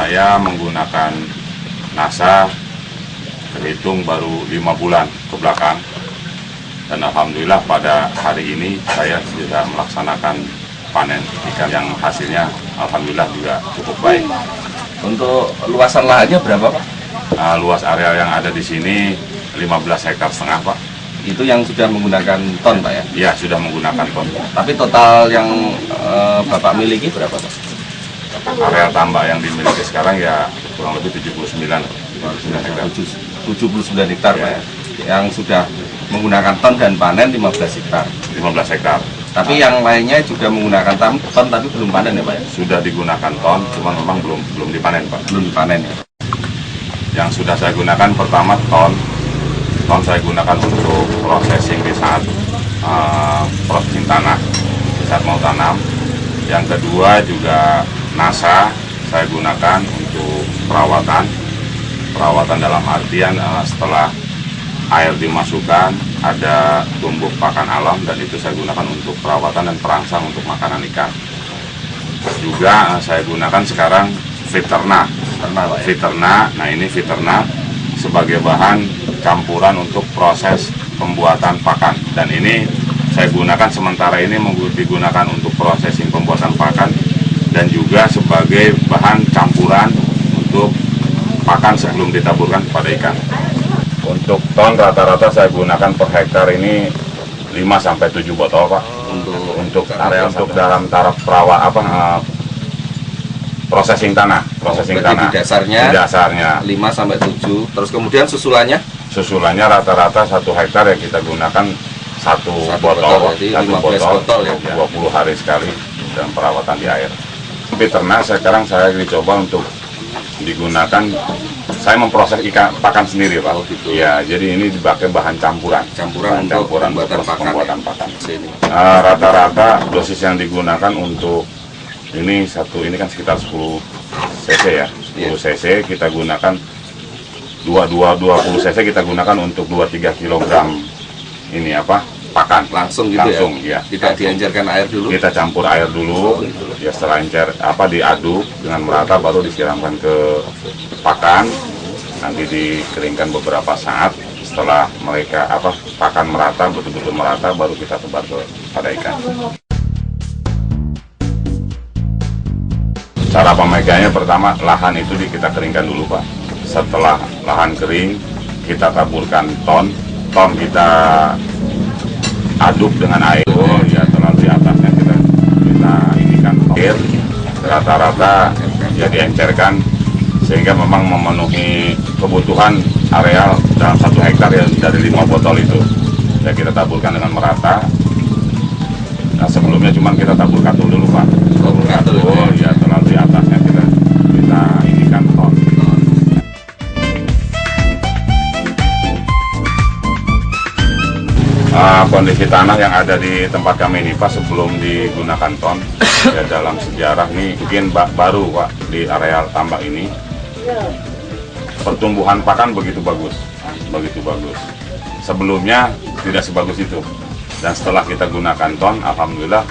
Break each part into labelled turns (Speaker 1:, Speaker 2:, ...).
Speaker 1: Saya menggunakan NASA terhitung baru 5 bulan ke belakang, dan alhamdulillah pada hari ini saya sudah melaksanakan panen ikan yang hasilnya alhamdulillah juga cukup baik.
Speaker 2: Untuk luasan lahannya berapa, Pak?
Speaker 1: Luas areal yang ada di sini 15,5 hektar, Pak.
Speaker 2: Itu yang sudah menggunakan ton, Pak ya?
Speaker 1: Ya, sudah menggunakan ton.
Speaker 2: Tapi total yang Bapak miliki berapa, Pak?
Speaker 1: Areal tambak yang dimiliki sekarang ya kurang lebih 79 hektar.
Speaker 2: 79 hektar, Pak ya? Yang sudah menggunakan ton dan panen 15 hektar.
Speaker 1: 15 hektar.
Speaker 2: Tapi yang lainnya juga menggunakan ton tapi belum panen ya, Pak ya?
Speaker 1: Sudah digunakan ton, cuma memang belum dipanen, Pak.
Speaker 2: Belum dipanen ya.
Speaker 1: Yang sudah saya gunakan pertama ton saya gunakan untuk processing di saat processing tanah, di saat mau tanam. Yang kedua juga NASA saya gunakan untuk perawatan dalam artian setelah air dimasukkan ada tumbuk pakan alam, dan itu saya gunakan untuk perawatan dan perangsang untuk makanan ikan. Juga saya gunakan sekarang Fiterna. Nah ini Fiterna sebagai bahan campuran untuk proses pembuatan pakan, dan ini saya gunakan sementara ini digunakan untuk prosesing pembuatan pakan dan juga sebagai bahan campuran untuk pakan sebelum ditaburkan kepada ikan. Untuk ton rata-rata saya gunakan per hektar ini 5-7 botol, Pak. Untuk area untuk dalam taraf processing tanah.
Speaker 2: Di dasarnya 5-7. Terus kemudian susulannya
Speaker 1: rata-rata 1 hektar yang kita gunakan satu botol ya, 20 hari sekali dalam perawatan di air. Ternak sekarang saya dicoba untuk digunakan, saya memproses ikan pakan sendiri, Pak.
Speaker 2: Gitu.
Speaker 1: Ya, jadi ini dipakai bahan campuran untuk pembuatan pakan. Rata-rata dosis yang digunakan untuk ini kan sekitar 10 cc ya, 10 cc kita gunakan 20 cc kita gunakan untuk 2-3 kg ini pakan
Speaker 2: langsung
Speaker 1: ya.
Speaker 2: Tidak diencerkan air dulu.
Speaker 1: Kita campur air dulu, ya setelah diaduk dengan merata baru disiramkan ke pakan. Nanti dikeringkan beberapa saat. Setelah pakan merata, betul-betul merata, baru kita tebar pada ikan. Cara pemegangnya pertama, lahan itu kita keringkan dulu, Pak. Setelah lahan kering, kita taburkan ton kita aduk dengan air, ya terlalu di atasnya kita inikan air, rata-rata ya diencerkan sehingga memang memenuhi kebutuhan areal dalam 1 hektar ya dari 5 botol itu. Ya kita taburkan dengan merata. Nah sebelumnya cuma kita tabur katul dulu, Pak. Tabur katul ya terlalu di atasnya kita inikan ton. Kondisi tanah yang ada di tempat kami ini, Pak, sebelum digunakan ton ya dalam sejarah ini mungkin baru, Pak, di areal tambak ini pertumbuhan pakan begitu bagus. Sebelumnya tidak sebagus itu, dan setelah kita gunakan ton, alhamdulillah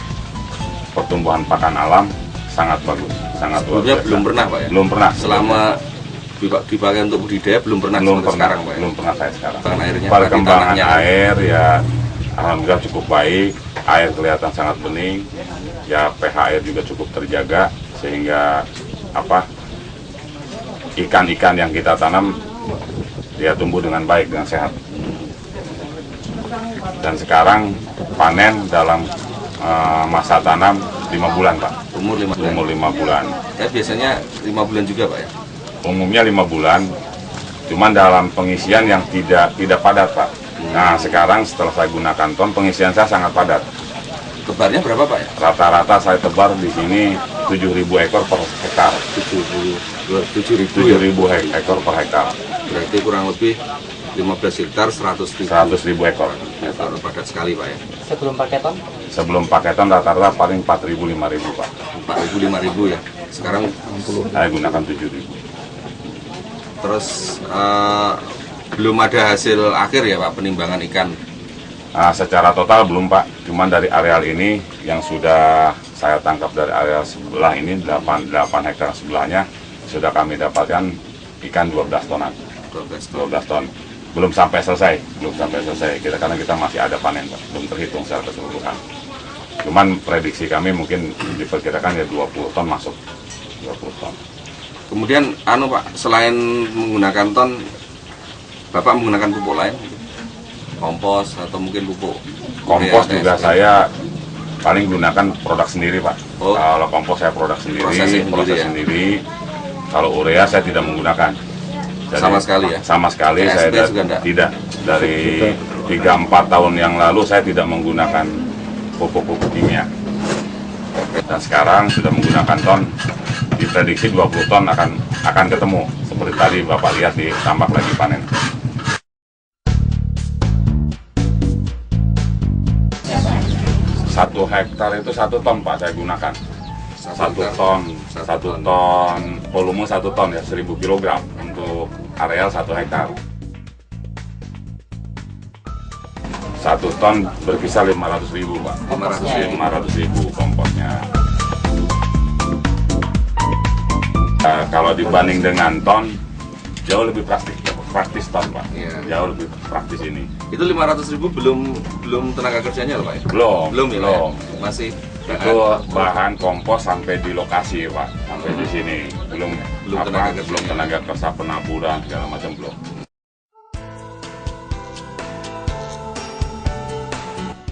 Speaker 1: pertumbuhan pakan alam sangat bagus, sangat luar biasa.
Speaker 2: Belum pernah, Pak ya?
Speaker 1: Belum pernah.
Speaker 2: Selama dipakai untuk budidaya belum pernah sekarang, Pak ya?
Speaker 1: Belum pernah saya sekarang.
Speaker 2: Perkembangan
Speaker 1: air ya alhamdulillah cukup baik, air kelihatan sangat bening, ya pH air juga cukup terjaga sehingga ikan-ikan yang kita tanam dia tumbuh dengan baik, dengan sehat. Dan sekarang panen dalam masa tanam 5 bulan, Pak.
Speaker 2: Umur
Speaker 1: 5 bulan.
Speaker 2: Biasanya 5 bulan juga, Pak ya?
Speaker 1: Umumnya 5 bulan, cuman dalam pengisian yang tidak padat, Pak. Nah sekarang setelah saya gunakan ton, pengisian saya sangat padat.
Speaker 2: Tebarnya berapa, Pak ya?
Speaker 1: Rata-rata saya tebar di sini 7.000 ekor per hektar. 7.000 ekor per hektar.
Speaker 2: Berarti kurang lebih 15 hektar 100.000
Speaker 1: ekor.
Speaker 2: Padat sekali, Pak ya.
Speaker 3: Sebelum pakai
Speaker 1: ton rata-rata paling 4.000-5.000, Pak.
Speaker 2: 4.000-5.000 ya. Sekarang 60.
Speaker 1: Saya gunakan 7.000.
Speaker 2: Terus belum ada hasil akhir ya, Pak, penimbangan ikan?
Speaker 1: Secara total belum, Pak. Cuman dari areal ini yang sudah saya tangkap dari areal sebelah ini 8 hektar sebelahnya sudah kami dapatkan ikan 12 tonan.
Speaker 2: 12
Speaker 1: 12 ton. Belum sampai selesai. Karena kita masih ada panen, Pak. Belum terhitung secara keseluruhan. Cuman prediksi kami mungkin diperkirakan ya 20 ton masuk. 20 ton.
Speaker 2: Kemudian Pak, selain menggunakan ton, Bapak menggunakan pupuk lain? Kompos atau mungkin pupuk?
Speaker 1: Kompos
Speaker 2: urea,
Speaker 1: juga saya paling gunakan produk sendiri, Pak.
Speaker 2: Oh.
Speaker 1: Kalau kompos saya produk sendiri,
Speaker 2: Proses
Speaker 1: sendiri. Kalau urea saya tidak menggunakan.
Speaker 2: Sama sekali ya?
Speaker 1: Sama sekali saya
Speaker 2: juga enggak?
Speaker 1: tidak. Dari 3-4 tahun yang lalu saya tidak menggunakan pupuk-pupuk kimia. Dan sekarang sudah menggunakan ton, diprediksi 20 ton akan ketemu. Seperti tadi Bapak lihat di tambak lagi panen. Satu hektar itu 1 ton, Pak, saya gunakan. 1 ton, volume 1 ton ya, 1000 kg untuk areal 1 hektar. 1 ton berkisar 500.000, Pak. 500.000 komposnya. Kalau dibanding dengan ton, jauh lebih praktis ton, Pak.
Speaker 2: Iya.
Speaker 1: Jauh lebih praktis ini.
Speaker 2: Itu 500.000 belum tenaga kerjanya loh, Pak ya?
Speaker 1: Belum.
Speaker 2: Ya, Pak, ya? Masih
Speaker 1: Itu bahan kompos sampai di lokasi, Pak. Sampai di sini. Belum tenaga kerja penaburan segala macam belum.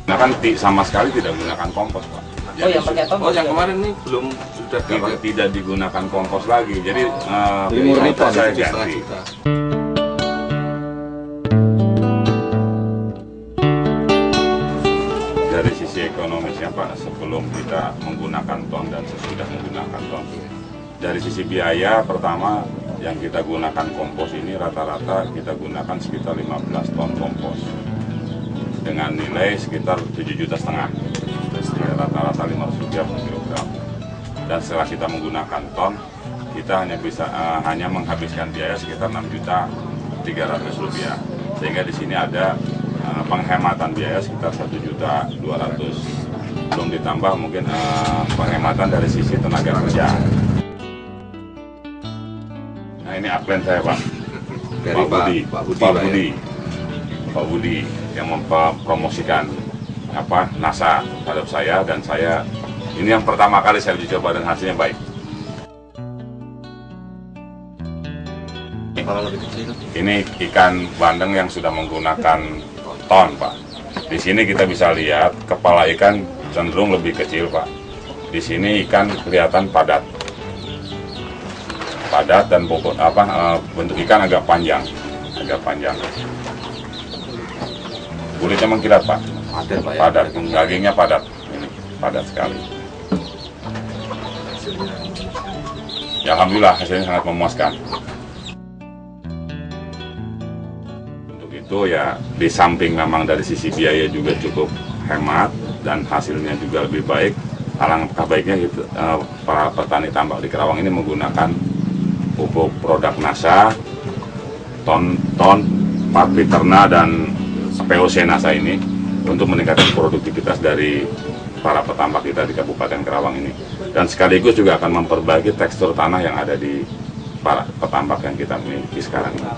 Speaker 1: Nah kan sama sekali tidak menggunakan kompos, Pak.
Speaker 3: Oh, yang pakai ton?
Speaker 2: Oh, yang kemarin ini belum sudah
Speaker 1: tidak digunakan kompos lagi. Jadi
Speaker 2: murni ton
Speaker 1: saya
Speaker 2: itu
Speaker 1: ganti.
Speaker 2: 1,5 juta.
Speaker 1: Dari sisi ekonomisnya, Pak, sebelum kita menggunakan ton dan sesudah menggunakan ton. Dari sisi biaya, pertama yang kita gunakan kompos ini rata-rata kita gunakan sekitar 15 ton kompos dengan nilai sekitar 7,5 juta. Rata-rata Rp500 per kilogram. Dan setelah kita menggunakan ton, kita hanya menghabiskan biaya sekitar Rp6.300.000. Sehingga di sini ada penghematan biaya sekitar 1.200.000. Belum ditambah mungkin penghematan dari sisi tenaga kerja. Nah, ini upline saya, Pak.
Speaker 2: Dari
Speaker 1: Pak Budi yang mempromosikan NASA terhadap saya, dan saya ini yang pertama kali saya uji coba dan hasilnya baik. Ini ikan bandeng yang sudah menggunakan ton, Pak. Di sini kita bisa lihat kepala ikan cenderung lebih kecil, Pak. Di sini ikan kelihatan padat dan bentuk ikan agak panjang. Kulitnya mengkilat, Pak. Padat, dagingnya padat. Ini padat sekali. Ya, alhamdulillah hasilnya sangat memuaskan. Untuk itu ya, di samping memang dari sisi biaya juga cukup hemat dan hasilnya juga lebih baik. Alangkah baiknya gitu, para petani tambak di Kerawang ini menggunakan pupuk produk NASA, ton, Parviterna dan POC NASA ini untuk meningkatkan produktivitas dari para petambak kita di Kabupaten Kerawang ini, dan sekaligus juga akan memperbaiki tekstur tanah yang ada di para petambak yang kita miliki sekarang ini.